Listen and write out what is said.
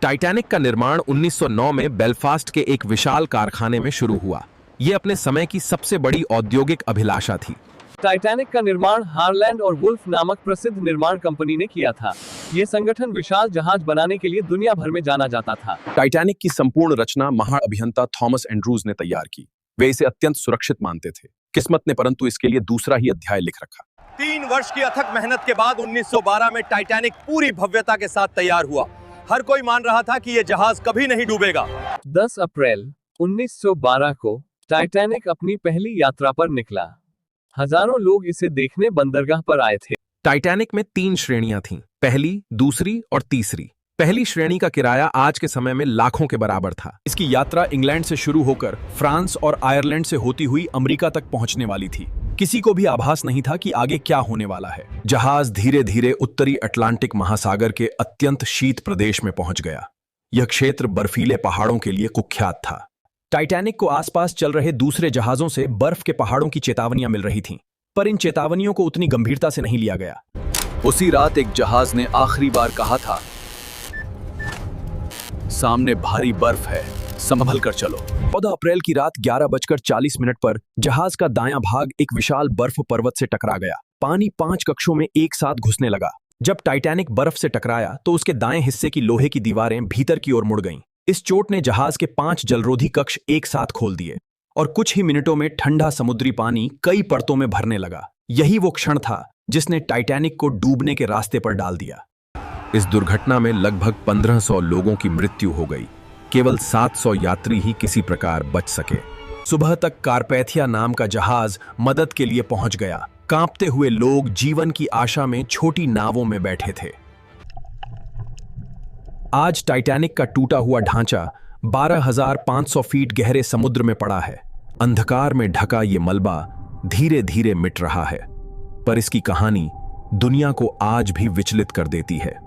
Titanic का निर्माण 1909 में बेलफास्ट के एक विशाल कारखाने में शुरू हुआ। यह अपने समय की सबसे बड़ी औद्योगिक अभिलाषा थी। टाइटैनिक का निर्माण हारलैंड और वुल्फ नामक प्रसिद्ध निर्माण कंपनी ने किया था। यह संगठन विशाल जहाज बनाने के लिए दुनिया भर में जाना जाता था। टाइटैनिक की संपूर्ण रचना महान अभियंता थॉमस एंड्रूज ने तैयार की। वे इसे अत्यंत सुरक्षित मानते थे। किस्मत ने परंतु इसके लिए दूसरा ही अध्याय लिख रखा। 3 वर्ष की अथक मेहनत के बाद 1912 में टाइटैनिक पूरी भव्यता के साथ तैयार हुआ। हर कोई मान रहा था कि यह जहाज कभी नहीं डूबेगा। 10 अप्रैल 1912 को टाइटैनिक अपनी पहली यात्रा पर निकला। हजारों लोग इसे देखने बंदरगाह पर आए थे। टाइटैनिक में 3 श्रेणियां थीं, पहली, दूसरी और तीसरी। पहली श्रेणी का किराया आज के समय में लाखों के बराबर था। इसकी यात्रा इंग्लैंड से शुरू होकर फ्रांस और आयरलैंड से होती हुई अमेरिका तक पहुंचने वाली थी। किसी को भी आभास नहीं था कि आगे क्या होने वाला है। जहाज धीरे धीरे उत्तरी अटलांटिक महासागर के अत्यंत शीत प्रदेश में पहुंच गया। यह क्षेत्र बर्फीले पहाड़ों के लिए कुख्यात था। टाइटैनिक को आसपास चल रहे दूसरे जहाजों से बर्फ के पहाड़ों की चेतावनियां मिल रही थीं, पर इन चेतावनियों को उतनी गंभीरता से नहीं लिया गया। उसी रात एक जहाज ने आखिरी बार कहा था, सामने भारी बर्फ है, संभल कर चलो। 14 अप्रैल की रात 11:40 पर जहाज का दायां भाग एक विशाल बर्फ पर्वत से टकरा गया। पानी 5 कक्षों में एक साथ घुसने लगा। जब टाइटैनिक बर्फ से टकराया तो उसके दाएं हिस्से की लोहे की दीवारें भीतर की ओर मुड़ गईं। इस चोट ने जहाज के 5 जलरोधी कक्ष एक साथ खोल दिए और कुछ ही मिनटों में ठंडा समुद्री पानी कई परतों में भरने लगा। यही वो क्षण था जिसने टाइटैनिक को डूबने के रास्ते पर डाल दिया। इस दुर्घटना में लगभग 1500 लोगों की मृत्यु हो गई। केवल 700 यात्री ही किसी प्रकार बच सके। सुबह तक कारपैथिया नाम का जहाज मदद के लिए पहुंच गया। कांपते हुए लोग जीवन की आशा में छोटी नावों में बैठे थे। आज टाइटैनिक का टूटा हुआ ढांचा 12,500 फीट गहरे समुद्र में पड़ा है। अंधकार में ढका ये मलबा धीरे धीरे मिट रहा है, पर इसकी कहानी दुनिया को आज भी विचलित कर देती है।